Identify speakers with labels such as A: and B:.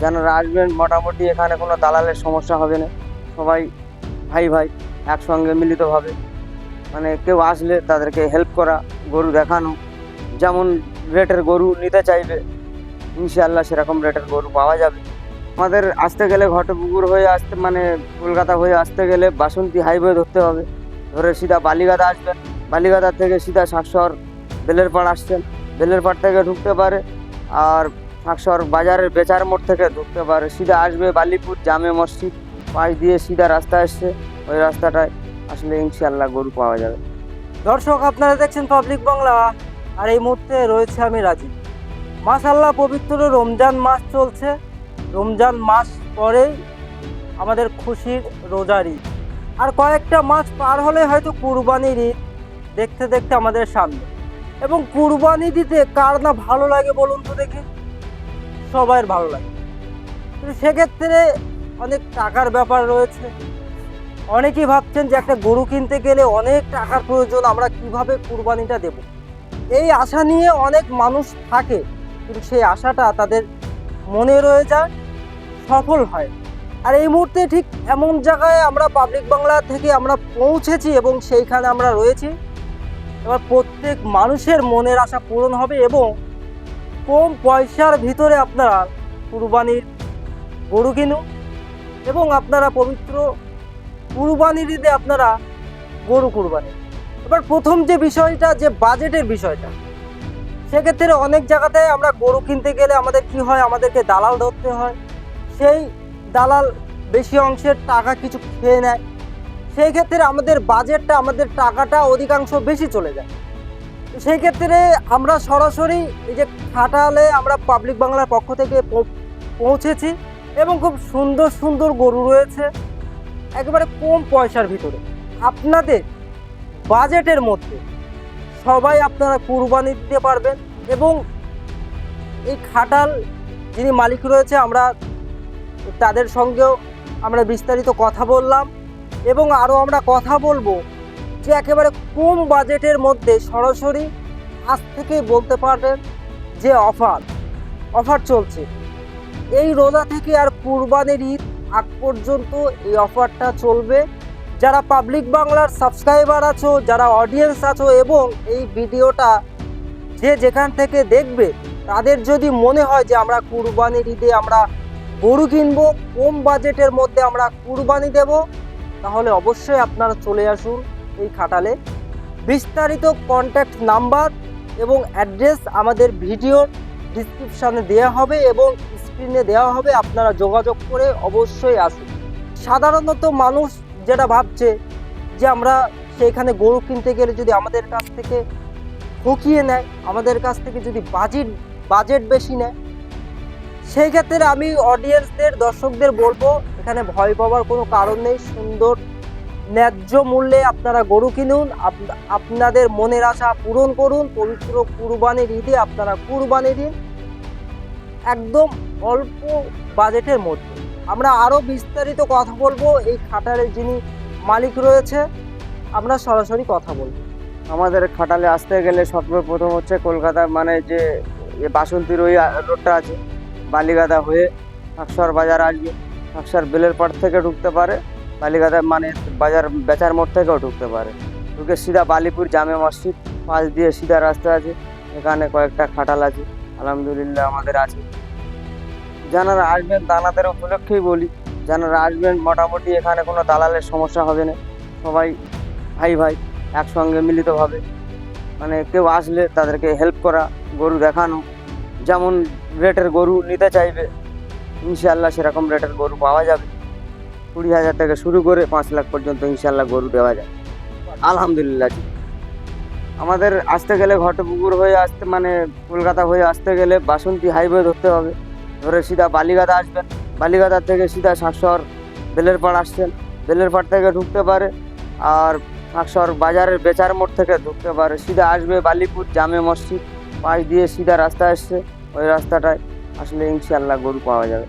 A: যারা আসবেন মোটামুটি এখানে কোনো দালালের সমস্যা হবে না। সবাই ভাই ভাই একসঙ্গে মিলিতভাবে মানে কেউ আসলে তাদেরকে হেল্প করা, গরু দেখানো, যেমন রেটের গরু নিতে চাইবে ইনশাআল্লাহ সেরকম রেটের গরু পাওয়া যাবে। আমাদের আসতে গেলে ঘটপুকুর হয়ে আসতে মানে কলকাতা হয়ে আসতে গেলে বাসন্তী হাইওয়ে ধরতে হবে। ধরে সিধা বালিগাদা আসবেন, বালিগাদা থেকে সিধা শাকশহর বেলেরপাড় আসছেন, বেলেরপাড় থেকে ঢুকতে পারে। আর শাকশহর বাজারের বেচার মোড় থেকে ঢুকতে পারে, সিধা আসবে বালিপুর জামে মসজিদ পাশ দিয়ে সিধা রাস্তা আসছে, ওই রাস্তাটায় আসলে ইনশাআল্লাহ গরু পাওয়া যাবে।
B: দর্শক, আপনারা দেখছেন পাবলিক বাংলা, আর এই মুহূর্তে রয়েছে আমি রাজীব। মাশাআল্লাহ, পবিত্র রমজান মাস চলছে। রমজান মাস পরেই আমাদের খুশির রোজার ঈদ, আর কয়েকটা মাস পার হলে হয়তো কুরবানির ঈদ দেখতে দেখতে আমাদের সামনে। এবং কুরবানি দিতে কার না ভালো লাগে বলুন তো দেখি? সবার ভালো লাগে। কিন্তু সেক্ষেত্রে অনেক টাকার ব্যাপার রয়েছে। অনেকেই ভাবছেন যে একটা গরু কিনতে গেলে অনেক টাকার প্রয়োজন, আমরা কিভাবে কুরবানিটা দেব, এই আশা নিয়ে অনেক মানুষ থাকে। কিন্তু সেই আশাটা তাদের মনে রয়ে যায়, সফল হয়। আর এই মুহূর্তে ঠিক এমন জায়গায় আমরা পাবলিক বাংলা থেকে আমরা পৌঁছেছি এবং সেইখানে আমরা রয়েছি। এবার প্রত্যেক মানুষের মনের আশা পূরণ হবে এবং কম পয়সার ভিতরে আপনারা কুরবানির গরু কিনুন এবং আপনারা পবিত্র কুরবানির ঈদে আপনারা গরু কুরবানি। এবার প্রথম যে বিষয়টা, যে বাজেটের বিষয়টা, সেক্ষেত্রে অনেক জায়গাতে আমরা গরু কিনতে গেলে আমাদের কি হয়, আমাদেরকে দালাল ধরতে হয়। সেই দালাল বেশি অংশের টাকা কিছু খেয়ে নেয়। সেই ক্ষেত্রে আমাদের বাজেটটা, আমাদের টাকাটা অধিকাংশ বেশি চলে যায়। সেই ক্ষেত্রে আমরা সরাসরি এই যে খাটালে আমরা পাবলিক বাংলার পক্ষ থেকে পৌঁছেছি এবং খুব সুন্দর সুন্দর গরু রয়েছে একেবারে কম পয়সার ভিতরে আপনাদের বাজেটের মধ্যে সবাই আপনারা কুরবানি দিতে পারবেন। এবং এই খাটাল যিনি মালিক রয়েছে, আমরা তাদের সঙ্গেও আমরা বিস্তারিত কথা বললাম এবং আরও আমরা কথা বলবো যে একেবারে কম বাজেটের মধ্যে সরাসরি আজ থেকেই বলতে পারবেন যে অফার চলছে এই রোজা থেকে আর কুরবানির ঈদ আগ পর্যন্ত এই অফারটা চলবে। যারা পাবলিক বাংলার সাবস্ক্রাইবার আছো, যারা অডিয়েন্স আছো এবং এই ভিডিওটা যে যেখান থেকে দেখবে, তাদের যদি মনে হয় যে আমরা কুরবানির ঈদে আমরা গরু কিনবো, কম বাজেটের মধ্যে আমরা কুরবানি দেব, তাহলে অবশ্যই আপনারা চলে আসুন এই খাটালে। বিস্তারিত কন্ট্যাক্ট নাম্বার এবং অ্যাড্রেস আমাদের ভিডিওর ডিসক্রিপশানে দেওয়া হবে এবং স্ক্রিনে দেওয়া হবে, আপনারা যোগাযোগ করে অবশ্যই আসুন। সাধারণত মানুষ যেটা ভাবছে যে আমরা সেইখানে গরু কিনতে গেলে যদি আমাদের কাছ থেকে ঠকিয়ে নেয়, আমাদের কাছ থেকে যদি বাজেট বেশি নেয়, সেই ক্ষেত্রে আমি অডিয়েন্সদের, দর্শকদের বলবো এখানে ভয় পাওয়ার কোনো কারণ নেই। সুন্দর ন্যায্য মূল্যে আপনারা গরু কিনুন, আপনাদের মনের আশা পূরণ করুন। পবিত্র কুরবানির ঈদে আপনারা কুরবানি দিন একদম অল্প বাজেটের মধ্যে। আমরা আরও বিস্তারিত কথা বলবো এই খাটালের যিনি মালিক রয়েছে, আমরা সরাসরি কথা বলবো।
A: আমাদের খাটালে আসতে গেলে সর্বপ্রথম হচ্ছে কলকাতা মানে যে বাসন্তীর ওই রোডটা আছে, বালিগাদা হয়ে শাকশহর বাজার আসবে, শাকশহর বেলেরপাড় থেকে ঢুকতে পারে, বালিগাদা মানে বাজার বেচার মোড় থেকেও ঢুকতে পারে। ঢুকে সিধা বালিপুর জামে মসজিদ পাশ দিয়ে সিধা রাস্তা আছে, এখানে কয়েকটা খাটাল আছে আলহামদুলিল্লাহ আমাদের আছে। যারা আসবেন তাদের উপলক্ষেই বলি, যারা আসবেন মোটামুটি এখানে কোনো দালালের সমস্যা হবে না। সবাই ভাই ভাই একসঙ্গে মিলিতভাবে মানে কেউ আসলে তাদেরকে হেল্প করা, গরু দেখানো, যেমন রেটের গরু নিতে চাইবে ইনশাআল্লাহ সেরকম রেটের গরু পাওয়া যাবে। 20,000 থেকে শুরু করে 5 লাখ পর্যন্ত ইনশাআল্লাহ গরু দেওয়া যায় আলহামদুলিল্লাহ। আমাদের আসতে গেলে ঘটপুকুর হয়ে আসতে মানে কলকাতা হয়ে আসতে গেলে বাসন্তী হাইওয়ে ধরতে হবে। ধরে সিধা বালিগাদা আসবেন, বালিগাদা থেকে সিধা শাকশহর বেলেরপাড় আসছেন, বেলেরপাড় থেকে ঢুকতে পারে। আর শাকশহর বাজারের বেচার মোড় থেকে ঢুকতে পারে, সিধা আসবে বালিপুর জামে মসজিদ পাশ দিয়ে সিধা রাস্তা আসছে, ওই রাস্তাটায় আসলে ইনশাআল্লাহ গরু পাওয়া যাবে।